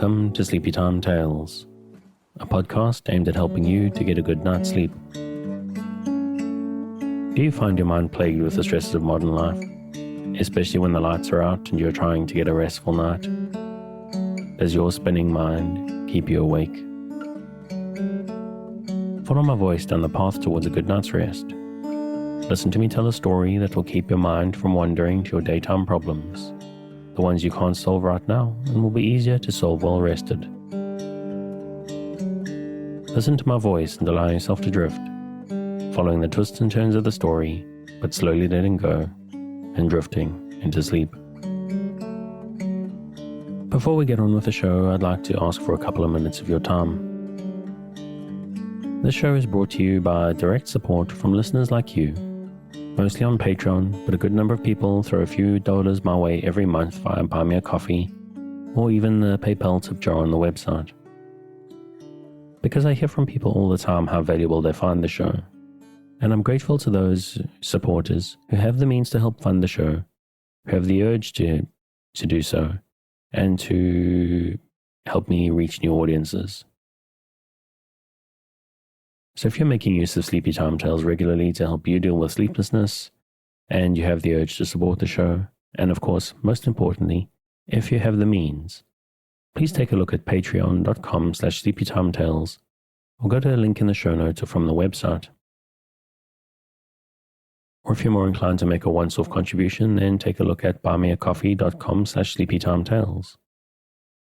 Welcome to Sleepy Time Tales, a podcast aimed at helping you to get a good night's sleep. Do you find your mind plagued with the stresses of modern life, especially when the lights are out and you're trying to get a restful night? Does your spinning mind keep you awake? Follow my voice down the path towards a good night's rest. Listen to me tell a story that will keep your mind from wandering to your daytime problems, the ones you can't solve right now and will be easier to solve while rested. Listen to my voice and allow yourself to drift, following the twists and turns of the story, but slowly letting go and drifting into sleep. Before we get on with the show, I'd like to ask for a couple of minutes of your time. This show is brought to you by direct support from listeners like you, mostly on Patreon, but a good number of people throw a few dollars my way every month via Buy Me a Coffee, or even the PayPal tip jar on the website. Because I hear from people all the time how valuable they find the show, and I'm grateful to those supporters who have the means to help fund the show, who have the urge to do so, and to help me reach new audiences. So if you're making use of Sleepy Time Tales regularly to help you deal with sleeplessness, and you have the urge to support the show, and of course, most importantly, if you have the means, please take a look at patreon.com/sleepytimetales, or go to a link in the show notes or from the website. Or if you're more inclined to make a once-off contribution, then take a look at buymeacoffee.com/sleepytimetales,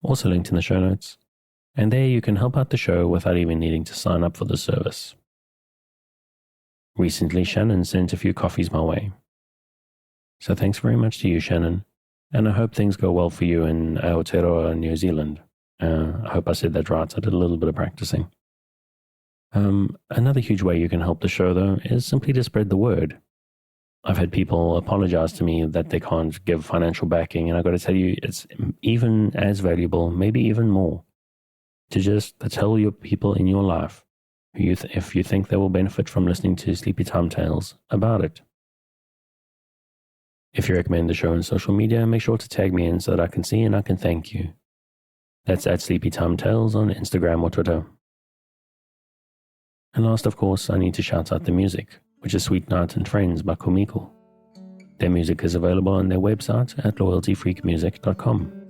also linked in the show notes. And there you can help out the show without even needing to sign up for the service. Recently, Shannon sent a few coffees my way. So thanks very much to you, Shannon, and I hope things go well for you in Aotearoa, New Zealand. I hope I said that right. I did a little bit of practicing. Another huge way you can help the show, though, is simply to spread the word. I've had people apologize to me that they can't give financial backing, and I've got to tell you, it's even as valuable, maybe even more, to just tell your people in your life, if you think they will benefit from listening to Sleepy Time Tales, about it. If you recommend the show on social media, make sure to tag me in so that I can see and I can thank you. That's at Sleepy Time Tales on Instagram or Twitter. And last, of course, I need to shout out the music, which is Sweet Night and Friends by Kumiko. Their music is available on their website at loyaltyfreakmusic.com.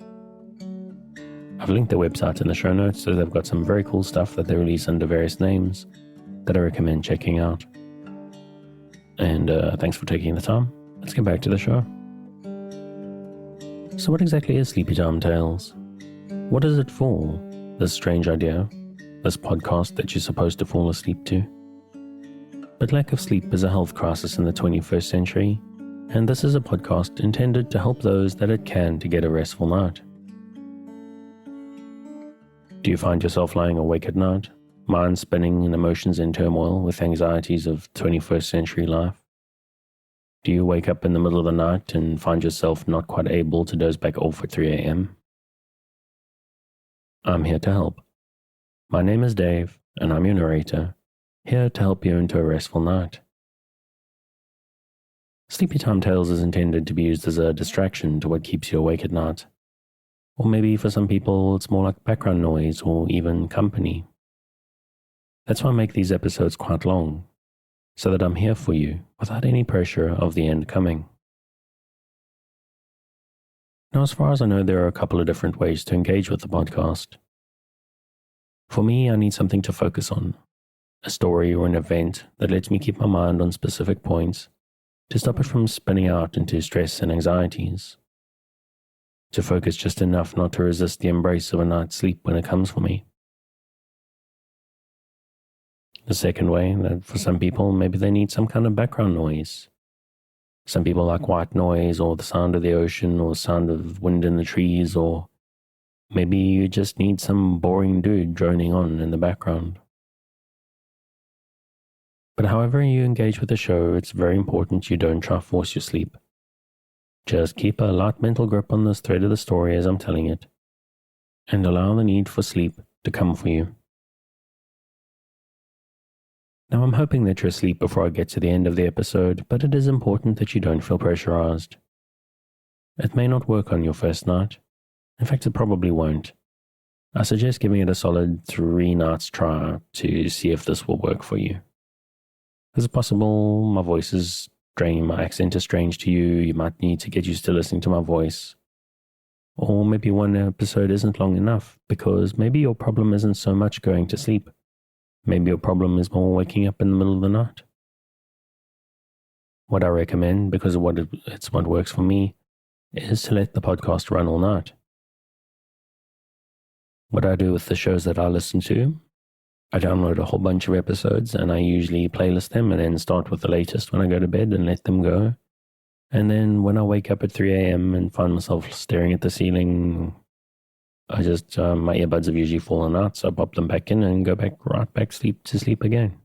I've linked their website in the show notes, so they've got some very cool stuff that they release under various names that I recommend checking out. And thanks for taking the time. Let's get back to the show. So what exactly is Sleepy Time Tales? What is it for, this strange idea, this podcast that you're supposed to fall asleep to? But lack of sleep is a health crisis in the 21st century, and this is a podcast intended to help those that it can to get a restful night. Do you find yourself lying awake at night, mind spinning and emotions in turmoil with anxieties of 21st century life? Do you wake up in the middle of the night and find yourself not quite able to doze back off at 3 a.m.? I'm here to help. My name is Dave, and I'm your narrator, here to help you into a restful night. Sleepy Time Tales is intended to be used as a distraction to what keeps you awake at night. Or maybe for some people it's more like background noise or even company. That's why I make these episodes quite long, so that I'm here for you without any pressure of the end coming. Now, as far as I know, there are a couple of different ways to engage with the podcast. For me, I need something to focus on, a story or an event that lets me keep my mind on specific points to stop it from spinning out into stress and anxieties. To focus just enough not to resist the embrace of a night's sleep when it comes for me. The second way, that for some people, maybe they need some kind of background noise. Some people like white noise or the sound of the ocean or the sound of wind in the trees, or maybe you just need some boring dude droning on in the background. But however you engage with the show, it's very important you don't try to force your sleep. Just keep a light mental grip on this thread of the story as I'm telling it, and allow the need for sleep to come for you. Now, I'm hoping that you're asleep before I get to the end of the episode, but it is important that you don't feel pressurized. It may not work on your first night. In fact, it probably won't. I suggest giving it a solid 3 nights try to see if this will work for you. Is it possible my voice is strange, my accent is strange to you? You might need to get used to listening to my voice. Or maybe one episode isn't long enough, because maybe your problem isn't so much going to sleep. Maybe your problem is more waking up in the middle of the night. What I recommend, because of it's what works for me, is to let the podcast run all night. What I do with the shows that I listen to, I download a whole bunch of episodes and I usually playlist them and then start with the latest when I go to bed and let them go. And then when I wake up at 3 a.m. and find myself staring at the ceiling, I just, my earbuds have usually fallen out, so I pop them back in and go right back to sleep again.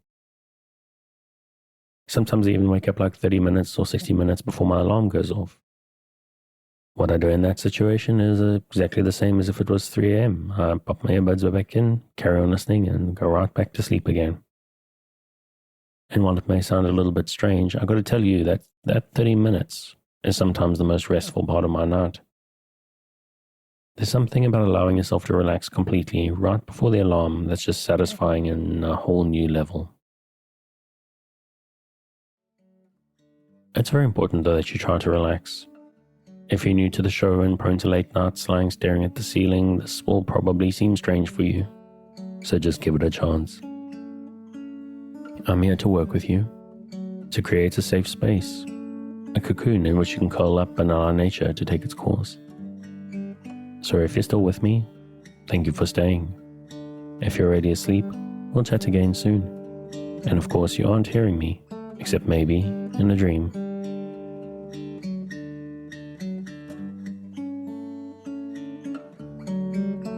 Sometimes I even wake up like 30 minutes or 60 minutes before my alarm goes off. What I do in that situation is exactly the same as if it was 3 a.m. I pop my earbuds back in, carry on listening, and go right back to sleep again. And while it may sound a little bit strange, I've got to tell you that 30 minutes is sometimes the most restful part of my night. There's something about allowing yourself to relax completely right before the alarm that's just satisfying in a whole new level. It's very important, though, that you try to relax. If you're new to the show and prone to late nights lying staring at the ceiling, this will probably seem strange for you, so just give it a chance. I'm here to work with you, to create a safe space, a cocoon in which you can curl up and allow nature to take its course. So if you're still with me, thank you for staying. If you're already asleep, we'll chat again soon. And of course, you aren't hearing me, except maybe in a dream.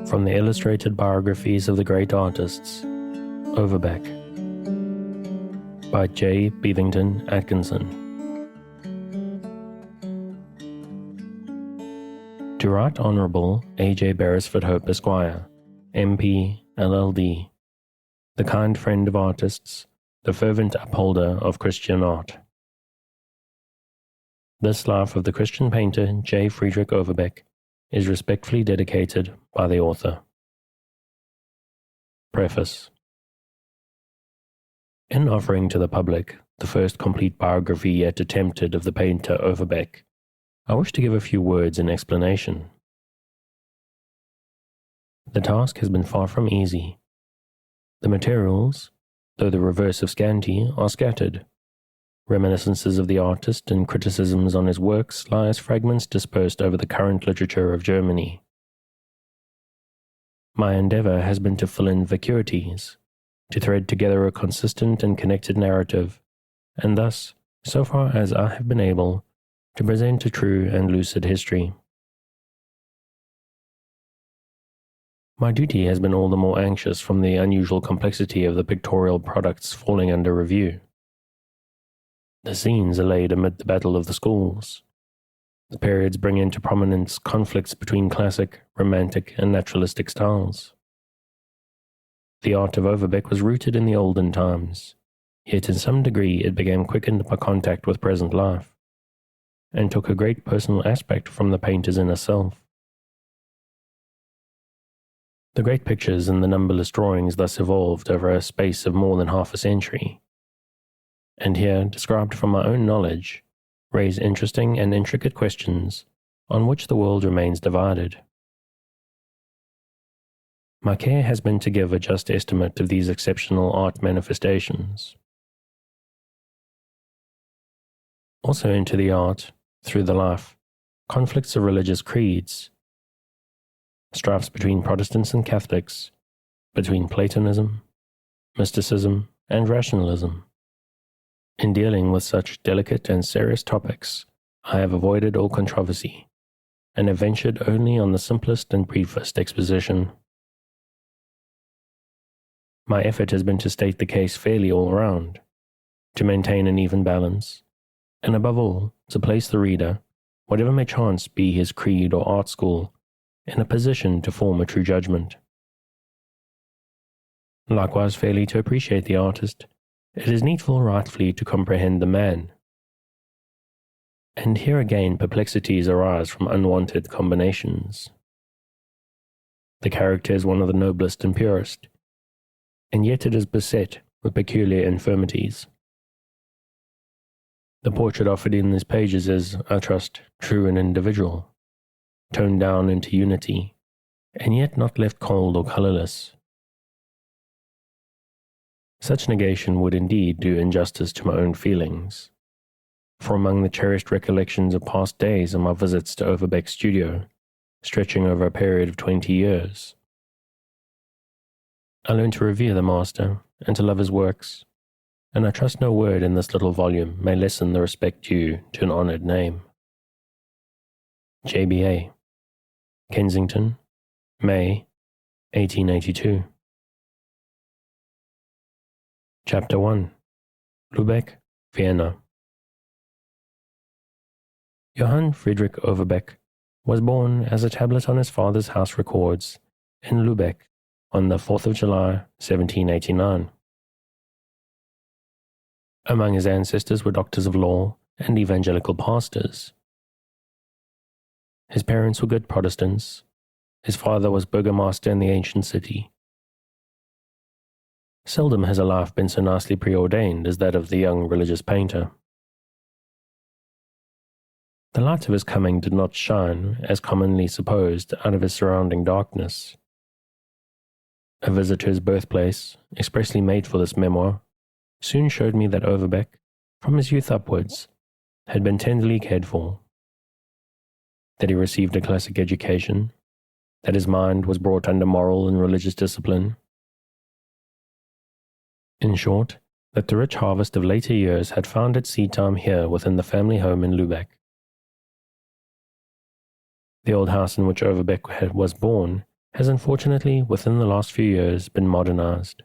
From the illustrated biographies of the great artists, Overbeck, by J. Beavington Atkinson. To Right Honourable A.J. Beresford Hope Esquire, MP, LLD, the kind friend of artists, the fervent upholder of Christian art. This life of the Christian painter J. Friederich Overbeck is respectfully dedicated by the author. Preface. In offering to the public the first complete biography yet attempted of the painter Overbeck, I wish to give a few words in explanation. The task has been far from easy. The materials, though the reverse of scanty, are scattered. Reminiscences of the artist and criticisms on his works lie as fragments dispersed over the current literature of Germany. My endeavor has been to fill in vacuities, to thread together a consistent and connected narrative, and thus, so far as I have been able, to present a true and lucid history. My duty has been all the more anxious from the unusual complexity of the pictorial products falling under review. The scenes are laid amid the battle of the schools. The periods bring into prominence conflicts between classic, romantic, and naturalistic styles. The art of Overbeck was rooted in the olden times, yet in some degree it became quickened by contact with present life, and took a great personal aspect from the painter's inner self. The great pictures and the numberless drawings thus evolved over a space of more than half a century, and here, described from my own knowledge, raise interesting and intricate questions on which the world remains divided. My care has been to give a just estimate of these exceptional art manifestations. Also into the art, through the life, conflicts of religious creeds, strifes between Protestants and Catholics, between Platonism, mysticism, and rationalism. In dealing with such delicate and serious topics, I have avoided all controversy, and have ventured only on the simplest and briefest exposition. My effort has been to state the case fairly all round, to maintain an even balance, and above all, to place the reader, whatever may chance be his creed or art school, in a position to form a true judgment. Likewise, fairly to appreciate the artist, it is needful rightfully to comprehend the man. And here again perplexities arise from unwanted combinations. The character is one of the noblest and purest, and yet it is beset with peculiar infirmities. The portrait offered in these pages is, I trust, true and individual, toned down into unity, and yet not left cold or colourless. Such negation would indeed do injustice to my own feelings, for among the cherished recollections of past days are my visits to Overbeck's studio, stretching over a period of 20 years. I learned to revere the master and to love his works, and I trust no word in this little volume may lessen the respect due to an honoured name. JBA, Kensington, May, 1882. Chapter 1. Lübeck, Vienna. Johan Friederich Overbeck was born, as a tablet on his father's house records, in Lübeck on the 4th of July, 1789. Among his ancestors were doctors of law and evangelical pastors. His parents were good Protestants. His father was burgomaster in the ancient city. Seldom has a life been so nicely preordained as that of the young religious painter. The light of his coming did not shine, as commonly supposed, out of his surrounding darkness. A visit to his birthplace, expressly made for this memoir, soon showed me that Overbeck, from his youth upwards, had been tenderly cared for, that he received a classic education, that his mind was brought under moral and religious discipline. In short, that the rich harvest of later years had found its seed time here within the family home in Lübeck. The old house in which Overbeck was born has unfortunately, within the last few years, been modernized.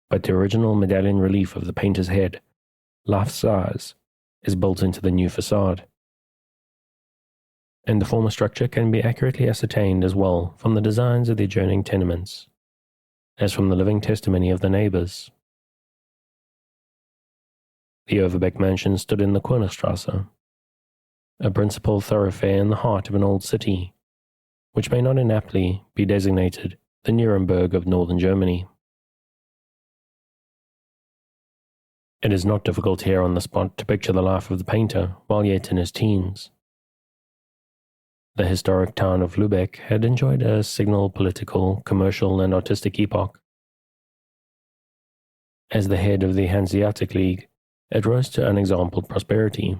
But the original medallion relief of the painter's head, life-size, is built into the new facade. And the former structure can be accurately ascertained as well from the designs of the adjoining tenements as from the living testimony of the neighbours. The Overbeck mansion stood in the Kornerstrasse, a principal thoroughfare in the heart of an old city, which may not inaptly be designated the Nuremberg of northern Germany. It is not difficult here on the spot to picture the life of the painter while yet in his teens. The historic town of Lübeck had enjoyed a signal political, commercial, and artistic epoch. As the head of the Hanseatic League, it rose to unexampled prosperity.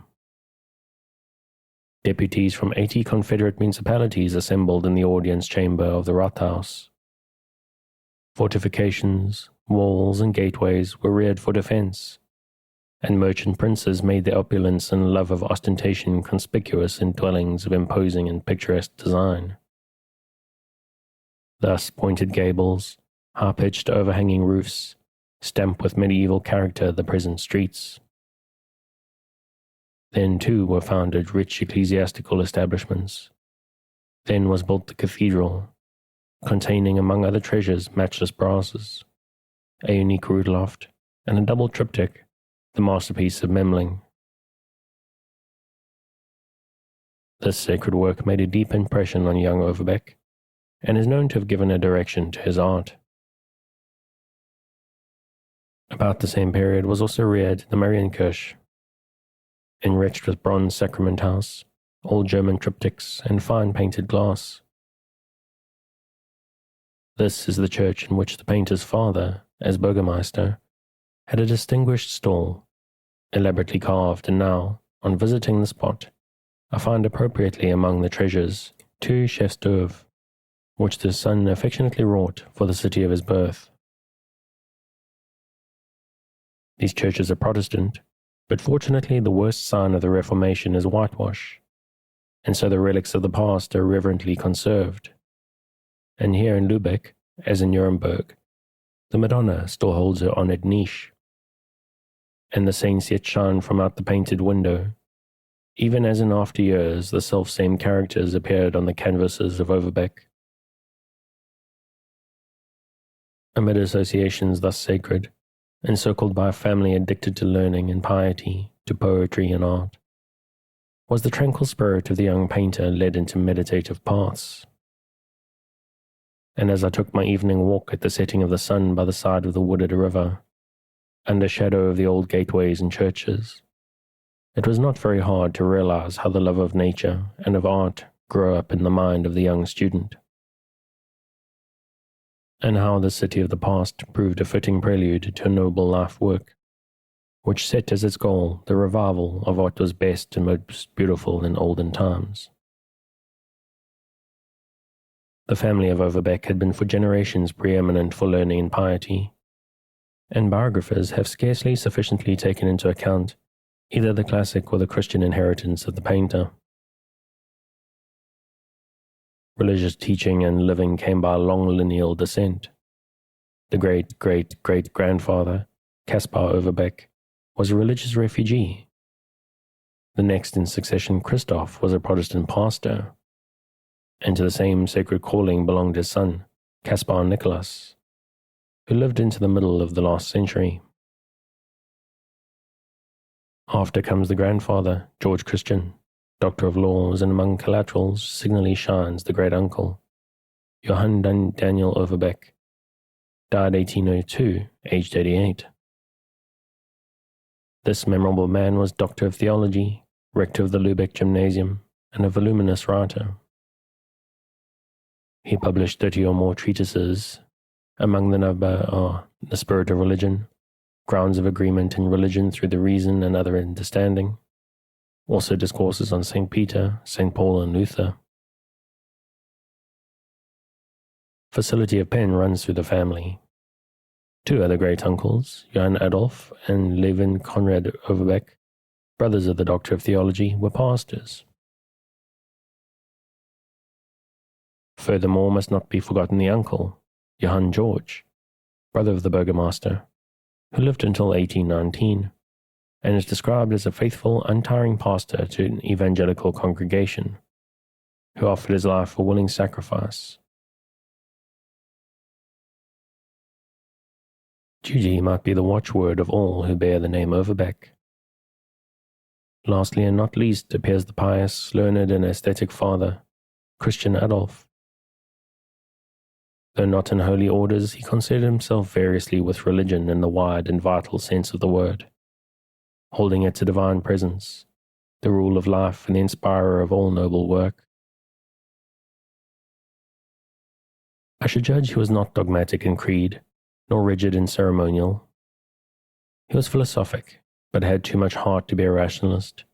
Deputies from 80 Confederate municipalities assembled in the audience chamber of the Rathaus. Fortifications, walls, and gateways were reared for defense, and merchant princes made their opulence and love of ostentation conspicuous in dwellings of imposing and picturesque design. Thus pointed gables, high-pitched overhanging roofs, stamp with medieval character the present streets. Then too were founded rich ecclesiastical establishments. Then was built the cathedral, containing among other treasures matchless brasses, a unique rood loft, and a double triptych, the masterpiece of Memling. This sacred work made a deep impression on young Overbeck, and is known to have given a direction to his art. About the same period was also reared the Marienkirche, enriched with bronze sacrament house, old German triptychs, and fine painted glass. This is the church in which the painter's father, as burgomaster, had a distinguished stall, elaborately carved, and now, on visiting the spot, I find appropriately among the treasures 2 chefs d'oeuvre, which the son affectionately wrought for the city of his birth. These churches are Protestant, but fortunately the worst sign of the Reformation is whitewash, and so the relics of the past are reverently conserved. And here in Lübeck, as in Nuremberg, the Madonna still holds her honoured niche, and the saints yet shine from out the painted window, even as in after years the self-same characters appeared on the canvases of Overbeck. Amid associations thus sacred, encircled by a family addicted to learning and piety, to poetry and art, was the tranquil spirit of the young painter led into meditative paths. and as I took my evening walk at the setting of the sun by the side of the wooded river, under shadow of the old gateways and churches, it was not very hard to realize how the love of nature and of art grew up in the mind of the young student, and how the city of the past proved a fitting prelude to a noble life work, which set as its goal the revival of what was best and most beautiful in olden times. The family of Overbeck had been for generations preeminent for learning and piety, and biographers have scarcely sufficiently taken into account either the classic or the Christian inheritance of the painter. Religious teaching and living came by a long lineal descent. The great-great-great-grandfather, Caspar Overbeck, was a religious refugee. The next in succession, Christoph, was a Protestant pastor, and to the same sacred calling belonged his son, Caspar Nicholas, who lived into the middle of the last century. After comes the grandfather, George Christian, Doctor of Laws, and among collaterals signally shines the great-uncle, Johan Daniel Overbeck, died 1802, aged 88. This memorable man was Doctor of Theology, rector of the Lübeck Gymnasium, and a voluminous writer. He published 30 or more treatises. Among the number are The Spirit of Religion, Grounds of Agreement in Religion Through the Reason and Other Understanding, also discourses on St. Peter, St. Paul, and Luther. Facility of pen runs through the family. Two other great-uncles, Johann Adolf and Levin Conrad Overbeck, brothers of the Doctor of Theology, were pastors. Furthermore, must not be forgotten the uncle, Johann George, brother of the burgomaster, who lived until 1819, and is described as a faithful, untiring pastor to an evangelical congregation, who offered his life a willing sacrifice. Duty might be the watchword of all who bear the name Overbeck. Lastly and not least appears the pious, learned, and aesthetic father, Christian Adolf. Though not in holy orders, he considered himself variously with religion in the wide and vital sense of the word, holding it to divine presence, the rule of life and the inspirer of all noble work. I should judge he was not dogmatic in creed, nor rigid in ceremonial. He was philosophic, but had too much heart to be a rationalist,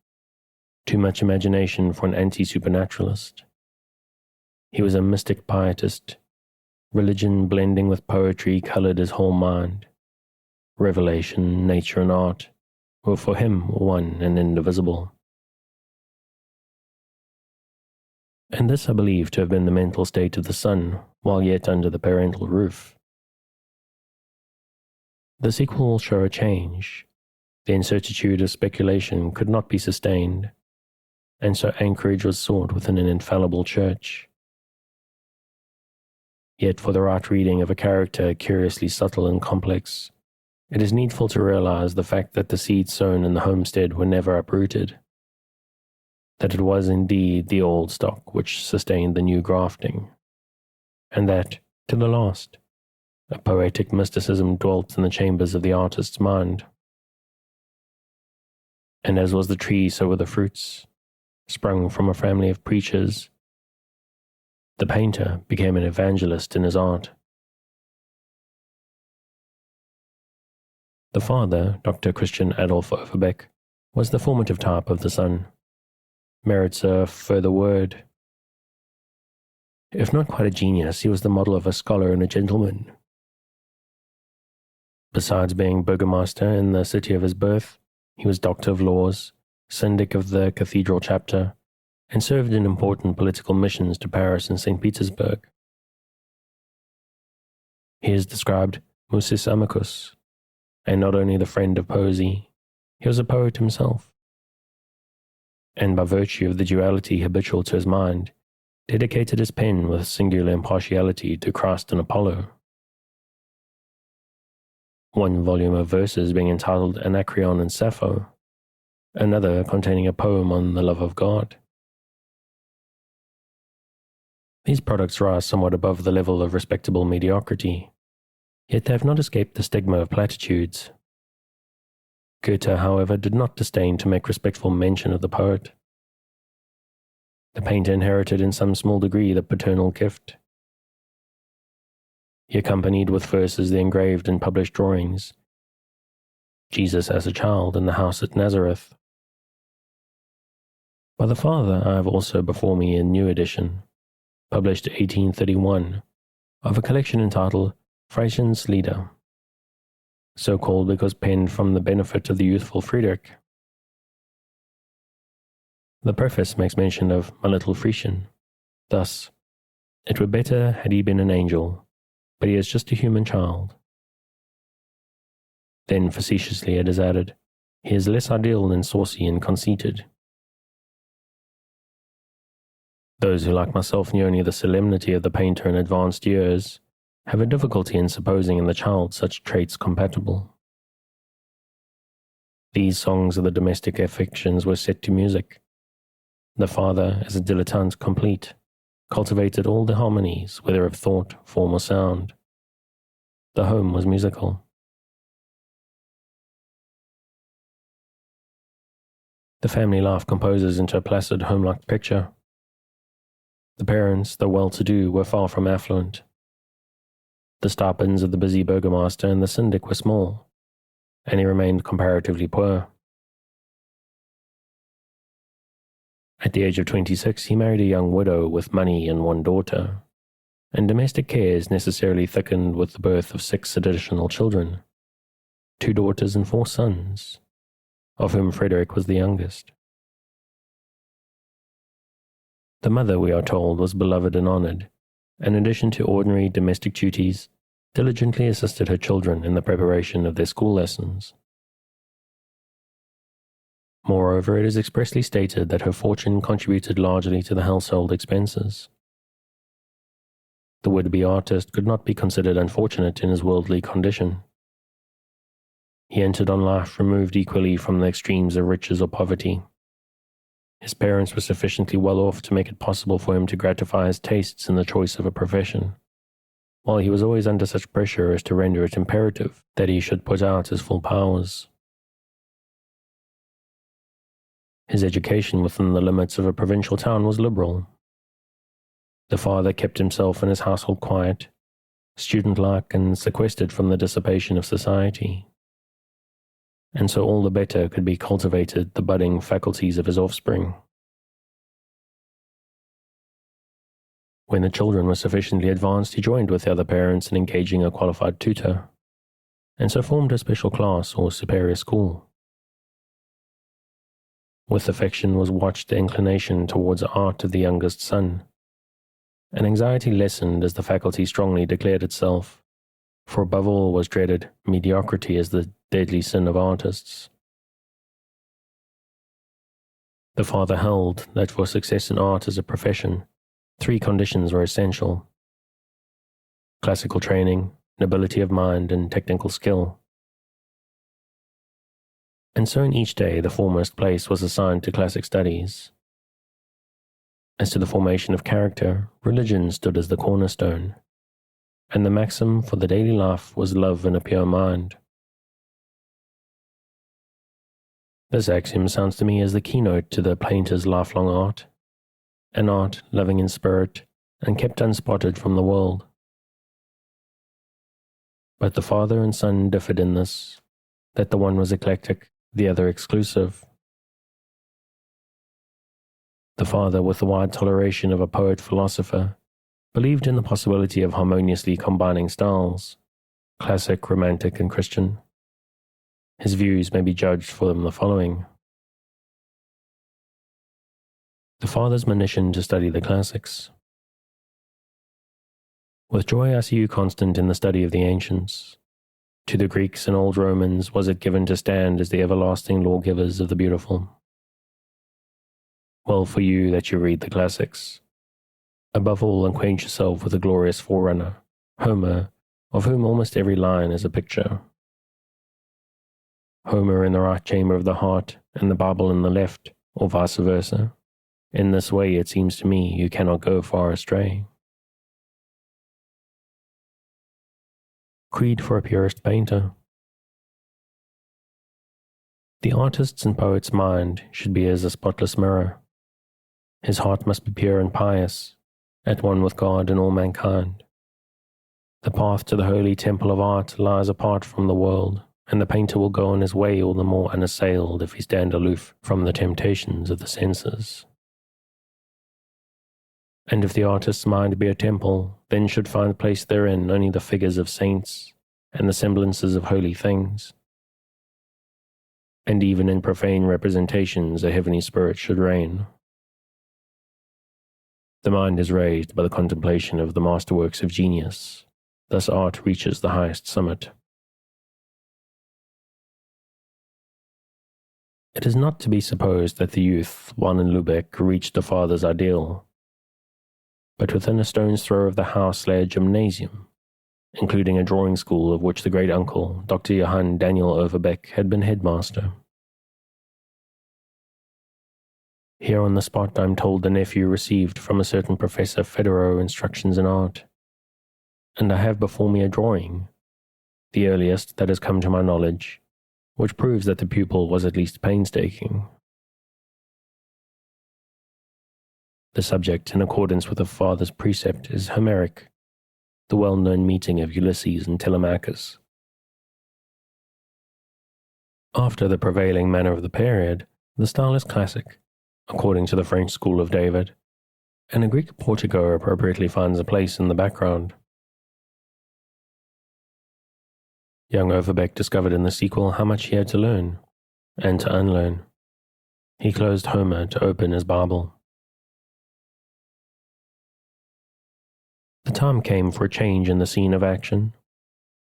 too much imagination for an anti-supernaturalist. He was a mystic pietist. Religion blending with poetry colored his whole mind. Revelation, nature, and art were for him one and indivisible. And this I believe to have been the mental state of the son while yet under the parental roof. The sequel will show a change. The incertitude of speculation could not be sustained, and so anchorage was sought within an infallible church. Yet for the right reading of a character curiously subtle and complex, it is needful to realize the fact that the seeds sown in the homestead were never uprooted, that it was indeed the old stock which sustained the new grafting, and that, to the last, a poetic mysticism dwelt in the chambers of the artist's mind. And as was the tree, so were the fruits, sprung from a family of preachers. The painter became an evangelist in his art. The father, Dr. Christian Adolf Overbeck, was the formative type of the son. Merits a further word. If not quite a genius, he was the model of a scholar and a gentleman. Besides being burgomaster in the city of his birth, he was Doctor of Laws, syndic of the cathedral chapter, and served in important political missions to Paris and St. Petersburg. He is described musis amicus, and not only the friend of poesy, he was a poet himself, and by virtue of the duality habitual to his mind, dedicated his pen with singular impartiality to Christ and Apollo. One volume of verses being entitled Anacreon and Sappho, another containing a poem on the love of God. These products rise somewhat above the level of respectable mediocrity, yet they have not escaped the stigma of platitudes. Goethe, however, did not disdain to make respectful mention of the poet. The painter inherited in some small degree the paternal gift. He accompanied with verses the engraved and published drawings, Jesus as a child in the house at Nazareth. By the father I have also before me a new edition, published 1831, of a collection entitled Friedrich's Lieder, so called because penned from the benefit of the youthful Friedrich. The preface makes mention of my little Friedchen, thus, "It were better had he been an angel, but he is just a human child." Then facetiously it is added, "He is less ideal than saucy and conceited." Those who, like myself, knew only the solemnity of the painter in advanced years have a difficulty in supposing in the child such traits compatible. These songs of the domestic affections were set to music. The father, as a dilettante complete, cultivated all the harmonies, whether of thought, form, or sound. The home was musical. The family life composes into a placid home-like picture. The parents, though well-to-do, were far from affluent. The stipends of the busy burgomaster and the syndic were small, and he remained comparatively poor. At the age of 26, he married a young widow with money and one daughter, and domestic cares necessarily thickened with the birth of 6 additional children, 2 daughters and 4 sons, of whom Frederick was the youngest. The mother, we are told, was beloved and honored, and in addition to ordinary domestic duties, diligently assisted her children in the preparation of their school lessons. Moreover, it is expressly stated that her fortune contributed largely to the household expenses. The would-be artist could not be considered unfortunate in his worldly condition. He entered on life removed equally from the extremes of riches or poverty. His parents were sufficiently well off to make it possible for him to gratify his tastes in the choice of a profession, while he was always under such pressure as to render it imperative that he should put out his full powers. His education within the limits of a provincial town was liberal. The father kept himself and his household quiet, student-like, and sequestered from the dissipation of society. And so all the better could be cultivated the budding faculties of his offspring. When the children were sufficiently advanced, he joined with the other parents in engaging a qualified tutor, and so formed a special class or superior school. With affection was watched the inclination towards art of the youngest son, and anxiety lessened as the faculty strongly declared itself, for above all was dreaded mediocrity as the deadly sin of artists. The father held that for success in art as a profession, 3 conditions were essential: classical training, nobility of mind, and technical skill. And so in each day the foremost place was assigned to classic studies. As to the formation of character, religion stood as the cornerstone, and the maxim for the daily life was love and a pure mind. This axiom sounds to me as the keynote to the painter's lifelong art, an art loving in spirit and kept unspotted from the world. But the father and son differed in this, that the one was eclectic, the other exclusive. The father, with the wide toleration of a poet-philosopher, believed in the possibility of harmoniously combining styles, classic, romantic, and Christian. His views may be judged from the following. The father's monition to study the classics. With joy I see you constant in the study of the ancients. To the Greeks and old Romans was it given to stand as the everlasting lawgivers of the beautiful. Well for you that you read the classics. Above all, acquaint yourself with the glorious forerunner, Homer, of whom almost every line is a picture. Homer in the right chamber of the heart, and the Bible in the left, or vice versa. In this way, it seems to me, you cannot go far astray. Creed for a purist painter. The artist's and poet's mind should be as a spotless mirror. His heart must be pure and pious, at one with God and all mankind. The path to the holy temple of art lies apart from the world, and the painter will go on his way all the more unassailed if he stand aloof from the temptations of the senses. And if the artist's mind be a temple, then should find place therein only the figures of saints and the semblances of holy things. And even in profane representations a heavenly spirit should reign. The mind is raised by the contemplation of the masterworks of genius. Thus art reaches the highest summit. It is not to be supposed that the youth, Juan and Lubeck, reached the father's ideal. But within a stone's throw of the house lay a gymnasium, including a drawing school of which the great-uncle, Dr. Johan Daniel Overbeck, had been headmaster. Here on the spot I'm told the nephew received from a certain Professor Federo instructions in art, and I have before me a drawing, the earliest that has come to my knowledge, which proves that the pupil was at least painstaking. The subject, in accordance with the father's precept, is Homeric, the well-known meeting of Ulysses and Telemachus. After the prevailing manner of the period, the style is classic, according to the French school of David, and a Greek portico appropriately finds a place in the background. Young Overbeck discovered in the sequel how much he had to learn, and to unlearn. He closed Homer to open his Bible. The time came for a change in the scene of action.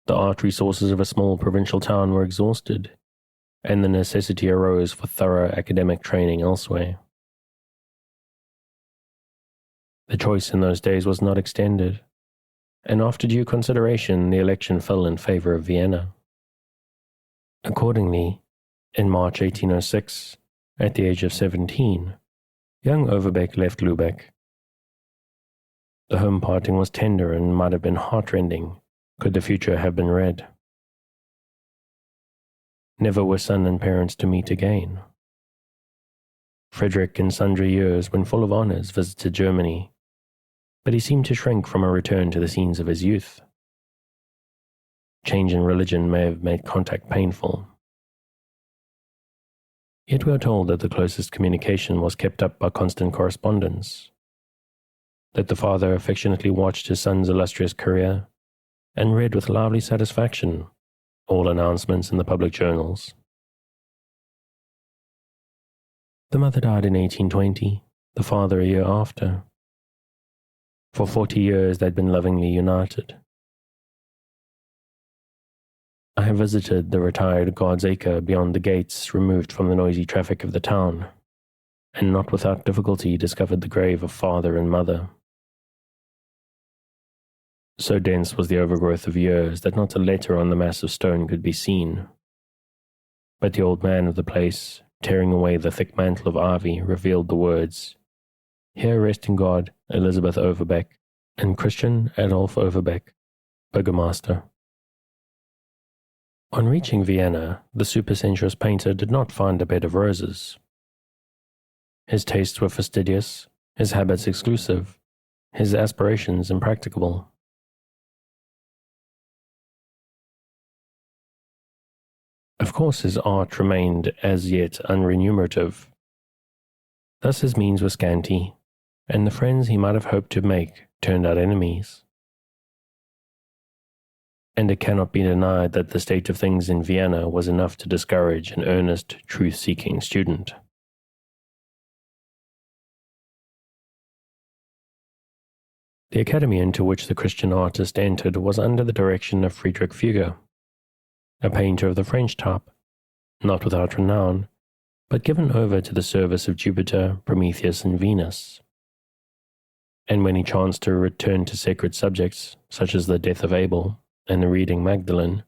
The art resources of a small provincial town were exhausted, and the necessity arose for thorough academic training elsewhere. The choice in those days was not extended, and after due consideration the election fell in favor of Vienna. Accordingly, in March 1806, at the age of 17, young Overbeck left Lubeck. The home parting was tender and might have been heartrending could the future have been read. Never were son and parents to meet again. Friederich in sundry years, when full of honours, visited Germany, but he seemed to shrink from a return to the scenes of his youth. Change in religion may have made contact painful. Yet we are told that the closest communication was kept up by constant correspondence, that the father affectionately watched his son's illustrious career, and read with lively satisfaction all announcements in the public journals. The mother died in 1820, the father a year after. For 40 years they'd been lovingly united. I have visited the retired God's Acre beyond the gates removed from the noisy traffic of the town, and not without difficulty discovered the grave of father and mother. So dense was the overgrowth of years that not a letter on the mass of stone could be seen. But the old man of the place, tearing away the thick mantle of ivy, revealed the words, "Here rest in God Elizabeth Overbeck and Christian Adolf Overbeck, Burgomaster." On reaching Vienna, the supersensuous painter did not find a bed of roses. His tastes were fastidious, his habits exclusive, his aspirations impracticable. Of course his art remained as yet unremunerative. Thus his means were scanty, and the friends he might have hoped to make turned out enemies. And it cannot be denied that the state of things in Vienna was enough to discourage an earnest, truth-seeking student. The academy into which the Christian artist entered was under the direction of Friedrich Fugger, a painter of the French type, not without renown, but given over to the service of Jupiter, Prometheus, and Venus. And when he chanced to return to sacred subjects, such as the death of Abel and the reading Magdalene,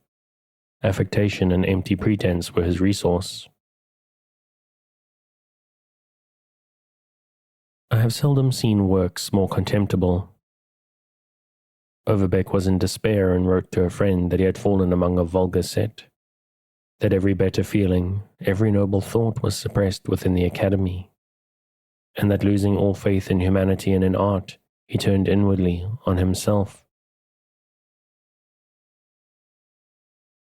affectation and empty pretense were his resource. I have seldom seen works more contemptible. Overbeck was in despair and wrote to a friend that he had fallen among a vulgar set, that every better feeling, every noble thought was suppressed within the academy, and that losing all faith in humanity and in art, he turned inwardly on himself.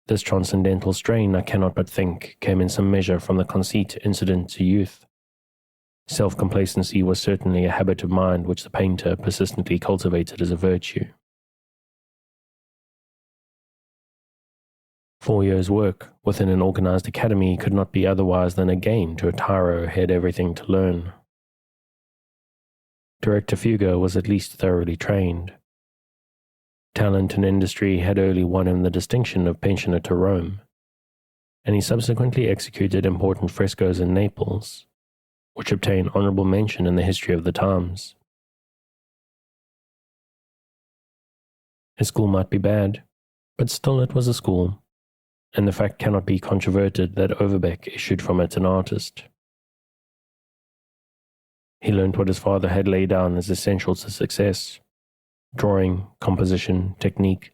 This transcendental strain, I cannot but think, came in some measure from the conceit incident to youth. Self-complacency was certainly a habit of mind which the painter persistently cultivated as a virtue. 4 years' work within an organized academy could not be otherwise than a gain to a tyro who had everything to learn. Director Fuga was at least thoroughly trained. Talent and industry had early won him the distinction of pensioner to Rome, and he subsequently executed important frescoes in Naples, which obtained honorable mention in the history of the times. His school might be bad, but still it was a school, and the fact cannot be controverted that Overbeck issued from it an artist. He learned what his father had laid down as essential to success: drawing, composition, technique,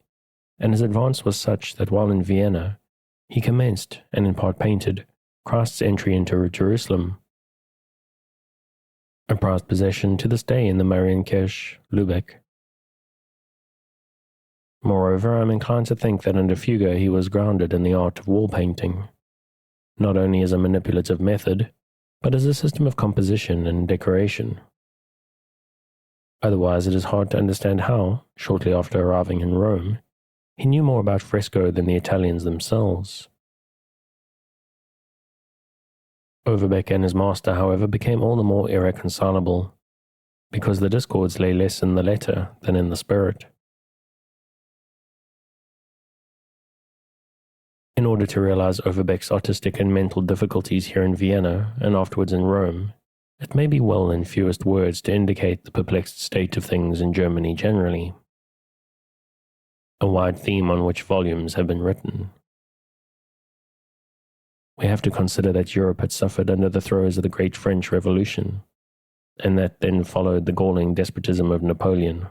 and his advance was such that while in Vienna, he commenced, and in part painted, Christ's entry into Jerusalem, a prized possession to this day in the Marienkirche, Lübeck. Moreover, I am inclined to think that under Fuga he was grounded in the art of wall painting, not only as a manipulative method, but as a system of composition and decoration. Otherwise, it is hard to understand how, shortly after arriving in Rome, he knew more about fresco than the Italians themselves. Overbeck and his master, however, became all the more irreconcilable, because the discords lay less in the letter than in the spirit. In order to realize Overbeck's artistic and mental difficulties here in Vienna and afterwards in Rome, it may be well in fewest words to indicate the perplexed state of things in Germany generally, a wide theme on which volumes have been written. We have to consider that Europe had suffered under the throes of the great French Revolution, and that then followed the galling despotism of Napoleon.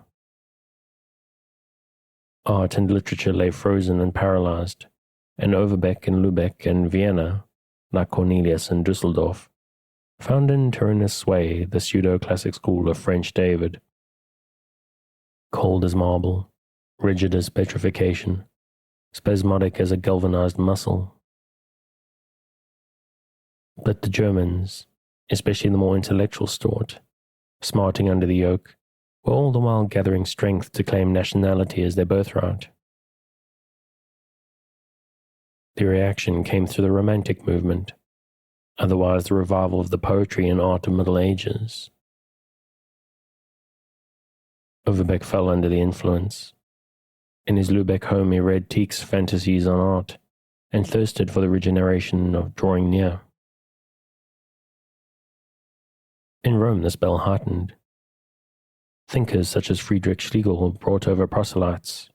Art and literature lay frozen and paralyzed, and Overbeck in Lübeck and Vienna, like Cornelius in Dusseldorf, found in tyrannous sway the pseudo-classic school of French David. Cold as marble, rigid as petrification, spasmodic as a galvanized muscle. But the Germans, especially the more intellectual sort, smarting under the yoke, were all the while gathering strength to claim nationality as their birthright. The reaction came through the Romantic movement, otherwise the revival of the poetry and art of Middle Ages. Overbeck fell under the influence. In his Lübeck home he read Tieck's fantasies on art, and thirsted for the regeneration of drawing near. In Rome the spell heightened. Thinkers such as Friedrich Schlegel brought over proselytes,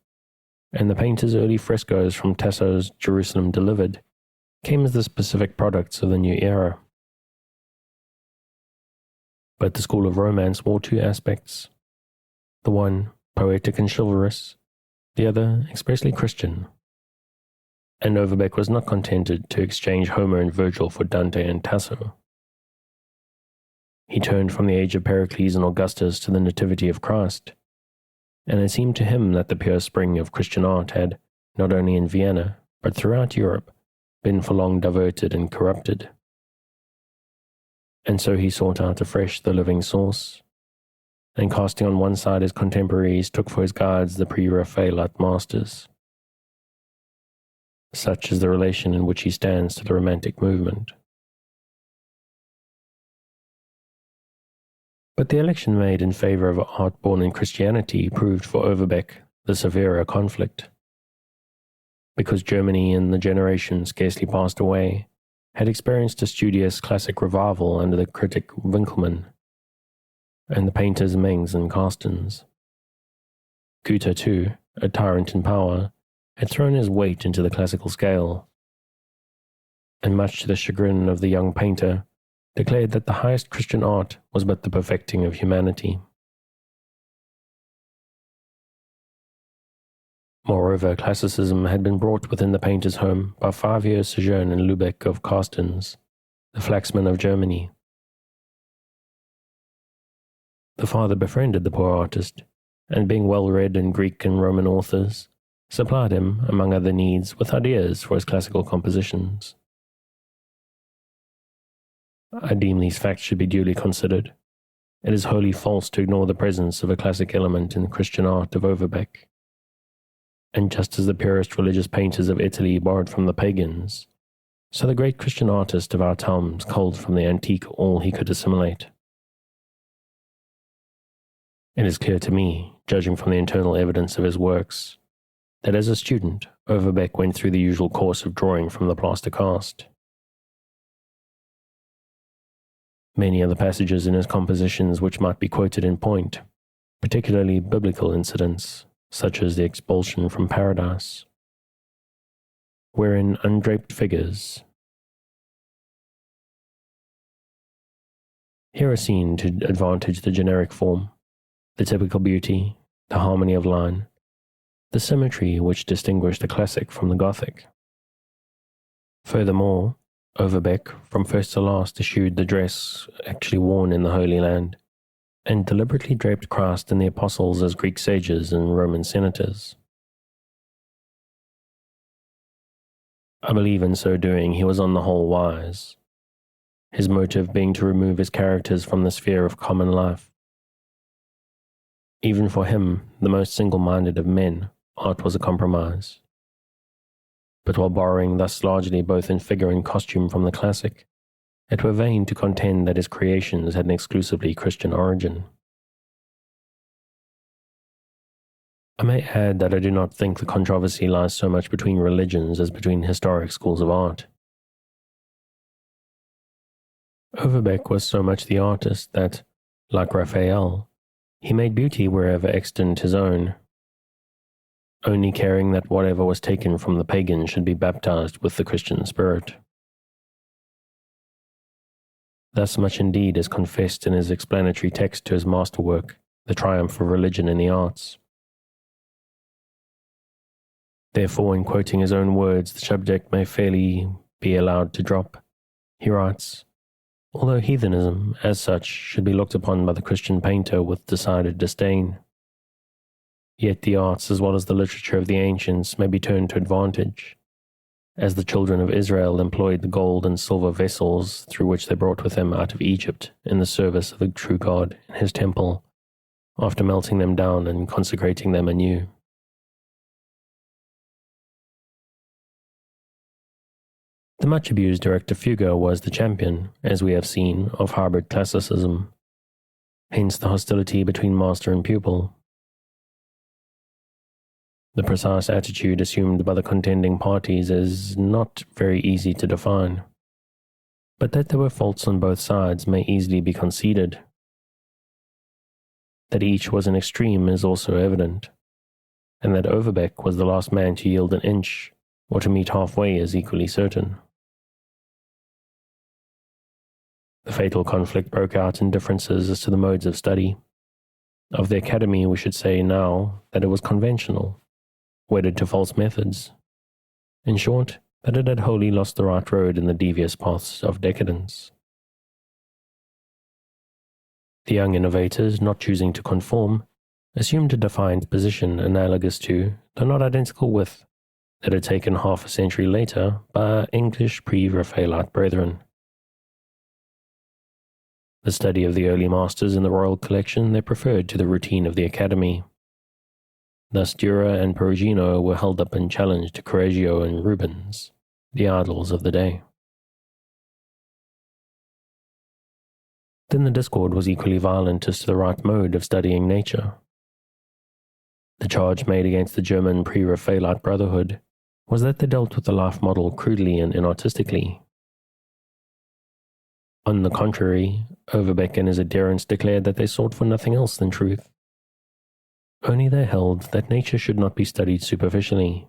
and the painter's early frescoes from Tasso's Jerusalem Delivered came as the specific products of the new era. But the school of romance wore two aspects: the one poetic and chivalrous, the other expressly Christian. And Overbeck was not contented to exchange Homer and Virgil for Dante and Tasso. He turned from the age of Pericles and Augustus to the Nativity of Christ, and it seemed to him that the pure spring of Christian art had, not only in Vienna, but throughout Europe, been for long diverted and corrupted. And so he sought out afresh the living source, and casting on one side his contemporaries, took for his guides the pre-Raphaelite masters. Such is the relation in which he stands to the Romantic movement. But the election made in favor of art born in Christianity proved for Overbeck the severer conflict. Because Germany, in the generation scarcely passed away, had experienced a studious classic revival under the critic Winckelmann and the painters Mengs and Carstens. Goethe, too, a tyrant in power, had thrown his weight into the classical scale, and much to the chagrin of the young painter, declared that the highest Christian art was but the perfecting of humanity. Moreover, classicism had been brought within the painter's home by 5 years' sojourn in Lübeck of Carstens, the flaxman of Germany. The father befriended the poor artist, and being well read in Greek and Roman authors, supplied him, among other needs, with ideas for his classical compositions. I deem these facts should be duly considered. It is wholly false to ignore the presence of a classic element in the Christian art of Overbeck. And just as the purest religious painters of Italy borrowed from the pagans, so the great Christian artist of our times culled from the antique all he could assimilate. It is clear to me, judging from the internal evidence of his works, that as a student, Overbeck went through the usual course of drawing from the plaster cast. Many are the passages in his compositions which might be quoted in point, particularly biblical incidents, such as the expulsion from paradise, wherein undraped figures here are seen to advantage the generic form, the typical beauty, the harmony of line, the symmetry which distinguished the classic from the Gothic. Furthermore, Overbeck, from first to last, eschewed the dress actually worn in the Holy Land, and deliberately draped Christ and the apostles as Greek sages and Roman senators. I believe in so doing he was on the whole wise, his motive being to remove his characters from the sphere of common life. Even for him, the most single-minded of men, art was a compromise. But while borrowing thus largely both in figure and costume from the classic, it were vain to contend that his creations had an exclusively Christian origin. I may add that I do not think the controversy lies so much between religions as between historic schools of art. Overbeck was so much the artist that, like Raphael, he made beauty wherever extant his own, only caring that whatever was taken from the pagan should be baptized with the Christian spirit. Thus much indeed is confessed in his explanatory text to his masterwork, The Triumph of Religion in the Arts. Therefore, in quoting his own words, the subject may fairly be allowed to drop. He writes, although heathenism, as such, should be looked upon by the Christian painter with decided disdain, yet the arts as well as the literature of the ancients may be turned to advantage, as the children of Israel employed the gold and silver vessels through which they brought with them out of Egypt in the service of the true God in his temple, after melting them down and consecrating them anew. The much-abused director Fuga was the champion, as we have seen, of hybrid classicism, hence the hostility between master and pupil. The precise attitude assumed by the contending parties is not very easy to define, but that there were faults on both sides may easily be conceded. That each was an extreme is also evident, and that Overbeck was the last man to yield an inch, or to meet halfway is equally certain. The fatal conflict broke out in differences as to the modes of study. Of the academy we should say now that it was conventional, wedded to false methods. In short, that it had wholly lost the right road in the devious paths of decadence. The young innovators, not choosing to conform, assumed a defined position analogous to, though not identical with, that had taken half a century later by our English pre-Raphaelite brethren. The study of the early masters in the royal collection they preferred to the routine of the academy. Thus Dürer and Perugino were held up in challenge to Correggio and Rubens, the idols of the day. Then the discord was equally violent as to the right mode of studying nature. The charge made against the German pre-Raphaelite brotherhood was that they dealt with the life model crudely and inartistically. On the contrary, Overbeck and his adherents declared that they sought for nothing else than truth. Only they held that nature should not be studied superficially,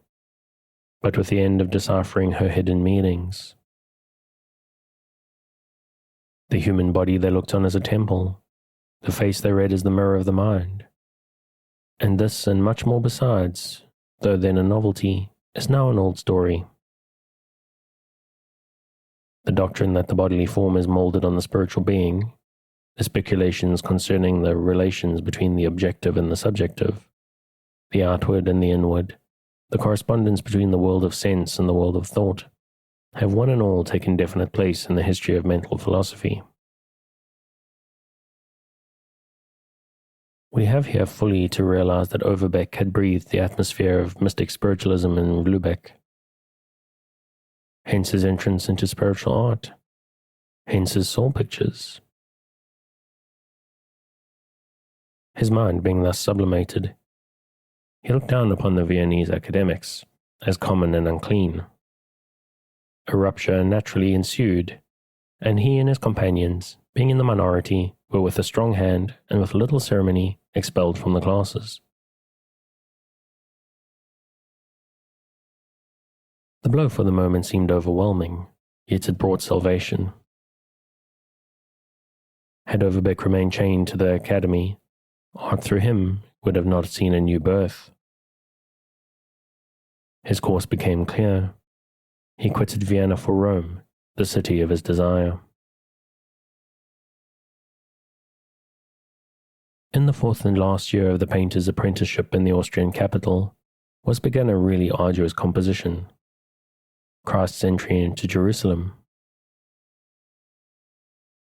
but with the end of deciphering her hidden meanings. The human body they looked on as a temple, the face they read as the mirror of the mind, and this and much more besides, though then a novelty, is now an old story. The doctrine that the bodily form is molded on the spiritual being, the speculations concerning the relations between the objective and the subjective, the outward and the inward, the correspondence between the world of sense and the world of thought, have one and all taken definite place in the history of mental philosophy. We have here fully to realize that Overbeck had breathed the atmosphere of mystic spiritualism in Lubeck. Hence his entrance into spiritual art. Hence his soul pictures. His mind being thus sublimated, he looked down upon the Viennese academics as common and unclean. A rupture naturally ensued, and he and his companions, being in the minority, were with a strong hand and with little ceremony expelled from the classes. The blow for the moment seemed overwhelming, yet it brought salvation. Had Overbeck remained chained to the academy, art through him would have not seen a new birth. His course became clear. He quitted Vienna for Rome, the city of his desire. In the fourth and last year of the painter's apprenticeship in the Austrian capital was begun a really arduous composition, Christ's entry into Jerusalem.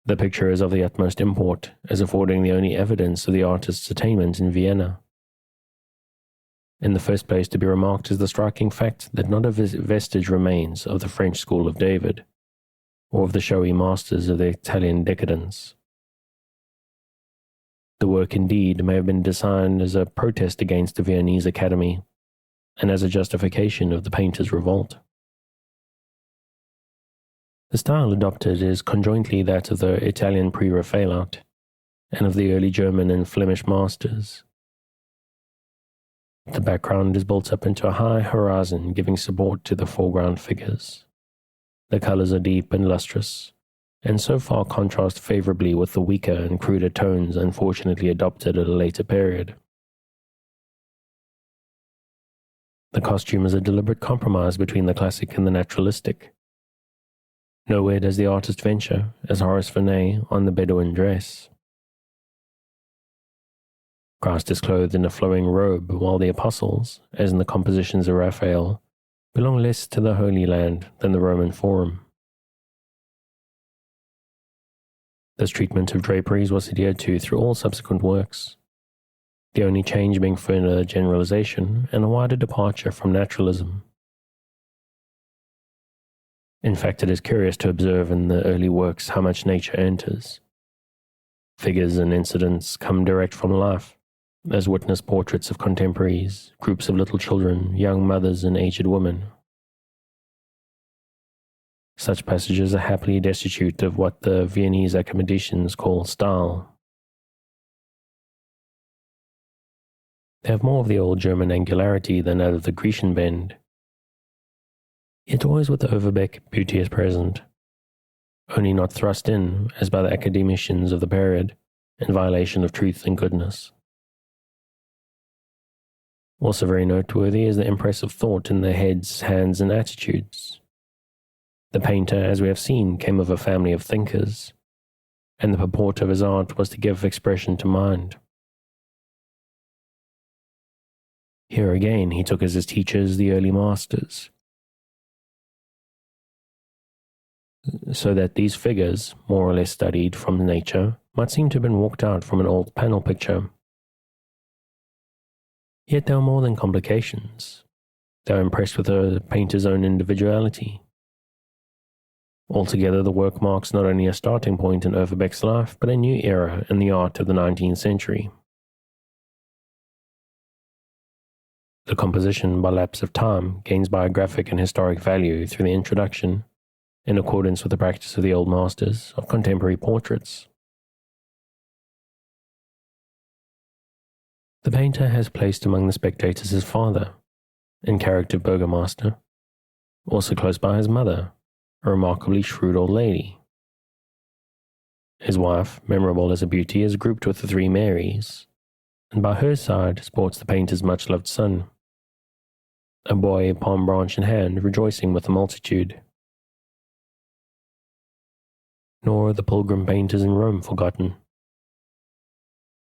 The picture is of the utmost import, as affording the only evidence of the artist's attainment in Vienna. In the first place to be remarked is the striking fact that not a vestige remains of the French school of David, or of the showy masters of the Italian decadence. The work indeed may have been designed as a protest against the Viennese Academy, and as a justification of the painter's revolt. The style adopted is conjointly that of the Italian pre-Raphaelite, and of the early German and Flemish masters. The background is built up into a high horizon, giving support to the foreground figures. The colors are deep and lustrous, and so far contrast favorably with the weaker and cruder tones unfortunately adopted at a later period. The costume is a deliberate compromise between the classic and the naturalistic. Nowhere does the artist venture, as Horace Vernet, on the Bedouin dress. Christ is clothed in a flowing robe, while the apostles, as in the compositions of Raphael, belong less to the Holy Land than the Roman Forum. This treatment of draperies was adhered to through all subsequent works, the only change being further generalization and a wider departure from naturalism. In fact, it is curious to observe in the early works how much nature enters. Figures and incidents come direct from life, as witness portraits of contemporaries, groups of little children, young mothers, and aged women. Such passages are happily destitute of what the Viennese academicians call style. They have more of the old German angularity than that of the Grecian bend. Yet always with the Overbeck, beauty is present, only not thrust in, as by the academicians of the period, in violation of truth and goodness. Also very noteworthy is the impress of thought in their heads, hands, and attitudes. The painter, as we have seen, came of a family of thinkers, and the purport of his art was to give expression to mind. Here again he took as his teachers the early masters, so that these figures, more or less studied from nature, might seem to have been walked out from an old panel picture. Yet they are more than complications. They are impressed with the painter's own individuality. Altogether, the work marks not only a starting point in Overbeck's life, but a new era in the art of the 19th century. The composition, by lapse of time, gains biographic and historic value through the introduction, in accordance with the practice of the old masters, of contemporary portraits. The painter has placed among the spectators his father, in character of burgomaster, also close by his mother, a remarkably shrewd old lady. His wife, memorable as a beauty, is grouped with the three Marys, and by her side sports the painter's much-loved son. a boy palm branch in hand rejoicing with the multitude. Nor are the pilgrim painters in Rome forgotten.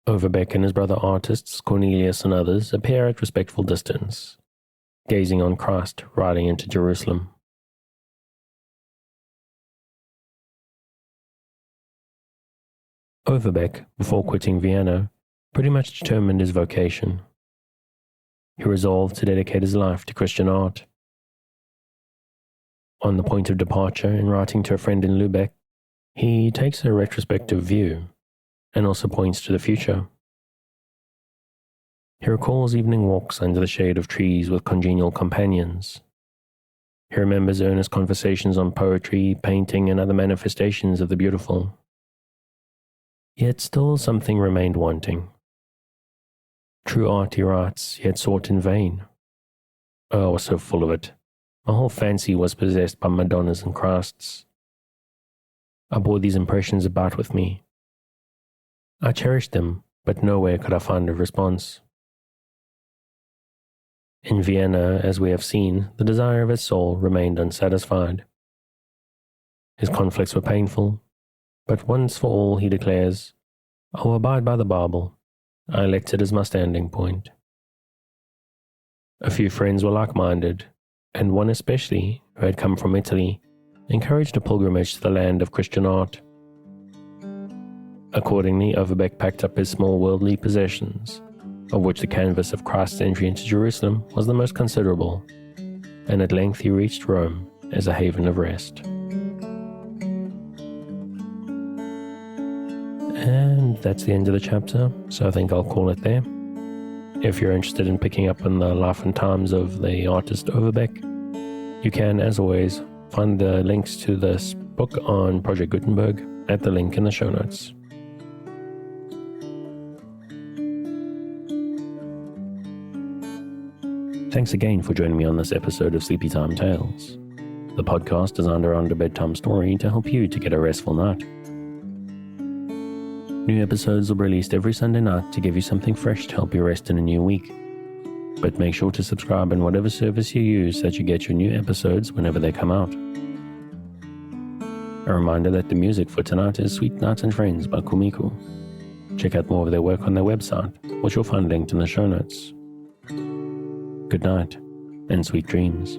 Overbeck and his brother artists, Cornelius and others, appear at respectful distance, gazing on Christ riding into Jerusalem. Overbeck, before quitting Vienna, pretty much determined his vocation. He resolved to dedicate his life to Christian art. On the point of departure, in writing to a friend in Lübeck, he takes a retrospective view and also points to the future. He recalls evening walks under the shade of trees with congenial companions. He remembers earnest conversations on poetry, painting, and other manifestations of the beautiful. Yet still something remained wanting. True art, he writes, he had sought in vain. Oh, I was so full of it. My whole fancy was possessed by Madonnas and Christs. I bore these impressions about with me. I cherished them, but nowhere could I find a response. In Vienna, as we have seen, the desire of his soul remained unsatisfied. His conflicts were painful, but once for all he declares, I will abide by the Bible. I elect it as my standing point. A few friends were like-minded, and one especially, who had come from Italy, encouraged a pilgrimage to the land of Christian art. Accordingly, Overbeck packed up his small worldly possessions, of which the canvas of Christ's entry into Jerusalem was the most considerable, and at length he reached Rome as a haven of rest. And that's the end of the chapter, so I think I'll call it there. If you're interested in picking up on the life and times of the artist Overbeck, you can, as always, find the links to this book on Project Gutenberg at the link in the show notes. Thanks again for joining me on this episode of Sleepy Time Tales, the podcast designed around a bedtime story to help you to get a restful night. New episodes will be released every Sunday night to give you something fresh to help you rest in a new week. But make sure to subscribe in whatever service you use so that you get your new episodes whenever they come out. A reminder that the music for tonight is Sweet Nights and Friends by Kumiko. Check out more of their work on their website, which you'll find linked in the show notes. Good night, and sweet dreams.